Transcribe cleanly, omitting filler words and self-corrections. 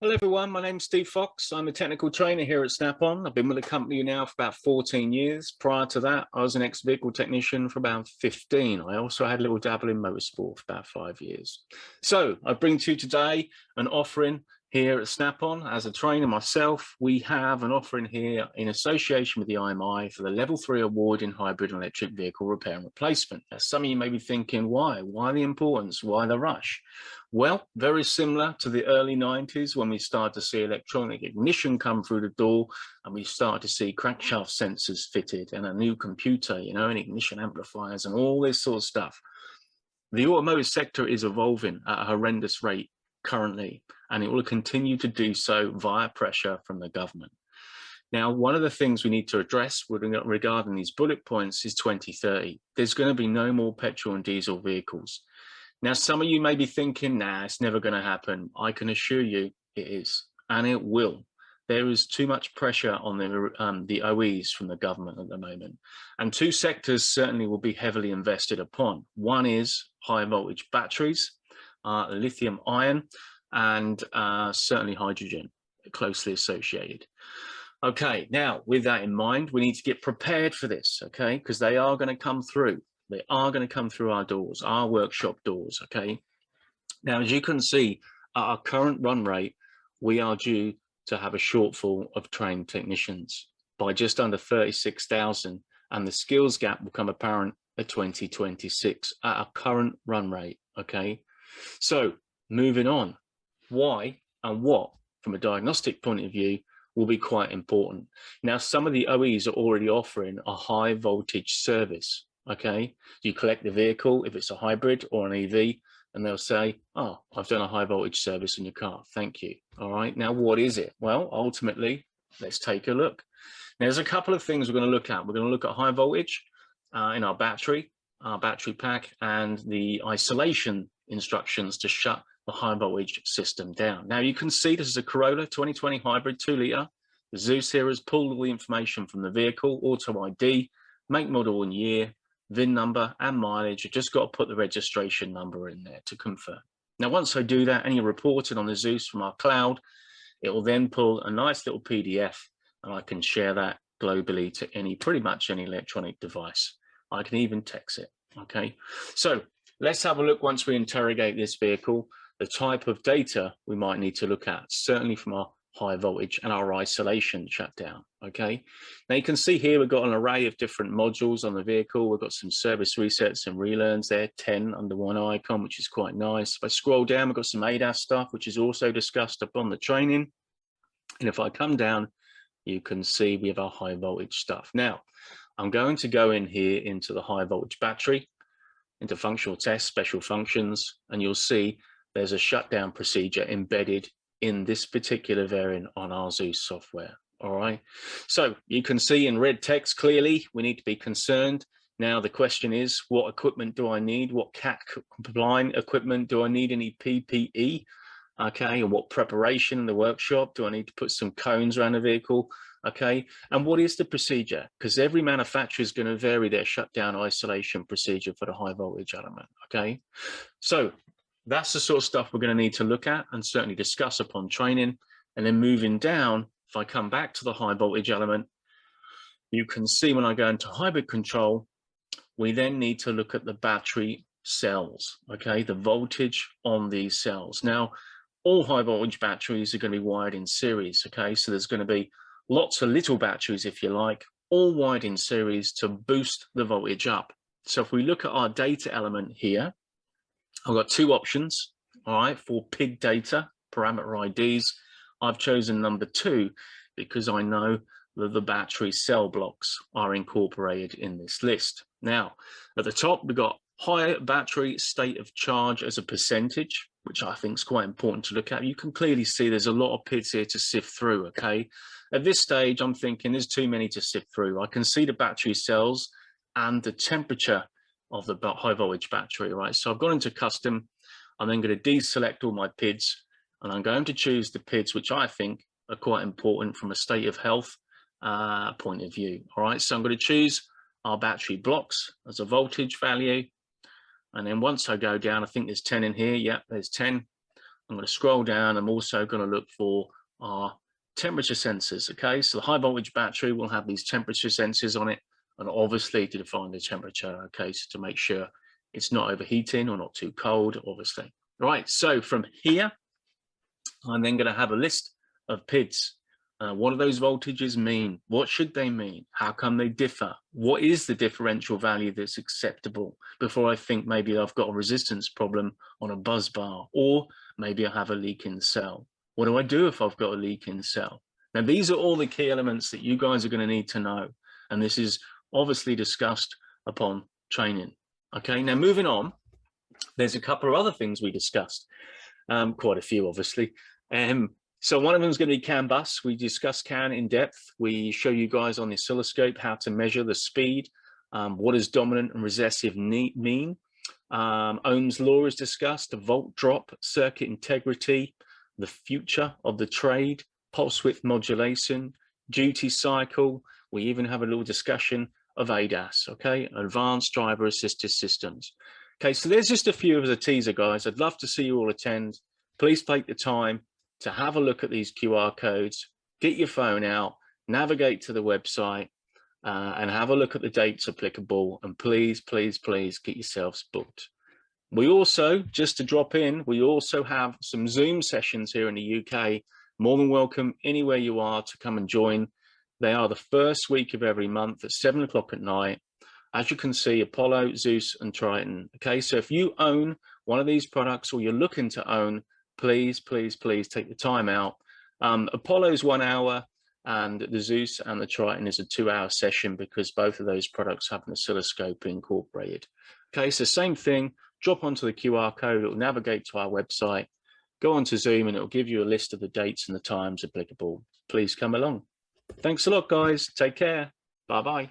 Hello everyone, my name's Steve Fox. I'm a technical trainer here at Snap-on. I've been with the company now for about 14 years. Prior to that, I was an ex-vehicle technician for about 15. I also had a little dabble in motorsport for about 5 years. So I bring to you today an offering here at Snap-on. As a trainer myself, we have an offering here in association with the IMI for the Level 3 Award in Hybrid and Electric Vehicle Repair and Replacement. Now, some of you may be thinking, why? Why the importance? Why the rush? Well, very similar to the early 90s when we started to see electronic ignition come through the door and we started to see crankshaft sensors fitted and a new computer, and ignition amplifiers and all this sort of stuff. The automotive sector is evolving at a horrendous rate currently, and it will continue to do so via pressure from the government. Now, one of the things we need to address regarding these bullet points is 2030. There's going to be no more petrol and diesel vehicles. Now, some of you may be thinking, nah, it's never going to happen. I can assure you it is, and it will. There is too much pressure on the OEs from the government at the moment. And two sectors certainly will be heavily invested upon. One is high voltage batteries, lithium ion, and certainly hydrogen, closely associated. Okay, now with that in mind, we need to get prepared for this, okay, because they are going to come through. They are going to come through our doors, our workshop doors, okay? Now, as you can see, at our current run rate, we are due to have a shortfall of trained technicians by just under 36,000, and the skills gap will become apparent at 2026 at our current run rate, okay? So, moving on, why and what, from a diagnostic point of view, will be quite important. Now, some of the OEs are already offering a high voltage service. Okay, you collect the vehicle if it's a hybrid or an EV, and they'll say, oh, I've done a high voltage service in your car, thank you. All right, now what is it? Well, ultimately, let's take a look. Now, there's a couple of things we're going to look at. We're going to look at high voltage in our battery pack, and the isolation instructions to shut the high voltage system down. Now, you can see this is a Corolla 2020 hybrid 2-litre. The Zeus here has pulled all the information from the vehicle, auto ID, make, model and year, VIN number and mileage. You just got to put the registration number in there to confirm. Now, once I do that and you report it on the Zeus from our cloud, it will then pull a nice little PDF, and I can share that globally to pretty much any electronic device. I can even text it. Okay, so let's have a look once we interrogate this vehicle, the type of data we might need to look at, certainly from our high voltage and our isolation shutdown. Okay, now you can see here we've got an array of different modules on the vehicle. We've got some service resets and relearns there, 10 under one icon, which is quite nice. If I scroll down, we've got some ADAS stuff, which is also discussed upon the training. And if I come down, you can see we have our high voltage stuff. Now, I'm going to go in here into the high voltage battery, into functional tests, special functions, and you'll see there's a shutdown procedure embedded in this particular variant on our Zeus software. All right, so you can see in red text clearly we need to be concerned. Now the question is, what equipment do I need? What CAT compliant equipment do I need? Any PPE? Okay, and what preparation in the workshop? Do I need to put some cones around the vehicle? Okay, and what is the procedure? Because every manufacturer is going to vary their shutdown isolation procedure for the high voltage element. Okay, so that's the sort of stuff we're going to need to look at and certainly discuss upon training. And then moving down, if I come back to the high voltage element, you can see when I go into hybrid control, we then need to look at the battery cells, okay, the voltage on these cells. Now, all high voltage batteries are going to be wired in series, okay, so there's going to be lots of little batteries, if you like, all wired in series to boost the voltage up. So if we look at our data element here, I've got two options, all right, for PIG data, parameter IDs. I've chosen number 2 because I know that the battery cell blocks are incorporated in this list. Now, at the top, we've got high battery state of charge as a percentage, which I think is quite important to look at. You can clearly see there's a lot of PIDs here to sift through, okay? At this stage, I'm thinking there's too many to sift through. I can see the battery cells and the temperature of the high voltage battery, right? So I've gone into custom. I'm then going to deselect all my PIDs, and I'm going to choose the PIDs which I think are quite important from a state of health point of view. All right, so I'm going to choose our battery blocks as a voltage value, and then once I go down, I think there's 10 in here. Yeah, there's 10. I'm going to scroll down. I'm also going to look for our temperature sensors. Okay, so the high voltage battery will have these temperature sensors on it, and obviously to define the temperature. Okay, so to make sure it's not overheating or not too cold, obviously. All right, so from here, I'm then going to have a list of PIDs. What do those voltages mean? What should they mean? How come they differ? What is the differential value that's acceptable before I think maybe I've got a resistance problem on a buzz bar, or maybe I have a leak in the cell? What do I do if I've got a leak in the cell? Now, these are all the key elements that you guys are going to need to know. And this is obviously discussed upon training. Okay, now moving on, there's a couple of other things we discussed. Quite a few, obviously. So one of them is going to be CAN bus. We discuss CAN in depth. We show you guys on the oscilloscope how to measure the speed. What does dominant and recessive mean? Ohm's law is discussed, the volt drop, circuit integrity, the future of the trade, pulse width modulation, duty cycle. We even have a little discussion of ADAS, okay, advanced driver assisted systems. Okay, so there's just a few of the teaser, guys. I'd love to see you all attend. Please take the time to have a look at these QR codes, get your phone out, navigate to the website, and have a look at the dates applicable. And please, please, please get yourselves booked. We also, just to drop in, we also have some Zoom sessions here in the UK. More than welcome anywhere you are to come and join. They are the first week of every month at 7 o'clock at night. As you can see, Apollo, Zeus, and Triton. Okay, so if you own one of these products or you're looking to own, please, please, please take the time out. Apollo is 1 hour, and the Zeus and the Triton is a 2-hour session because both of those products have an oscilloscope incorporated. Okay, so same thing, drop onto the QR code, it will navigate to our website, go onto Zoom, and it will give you a list of the dates and the times applicable. Please come along. Thanks a lot, guys. Take care. Bye-bye.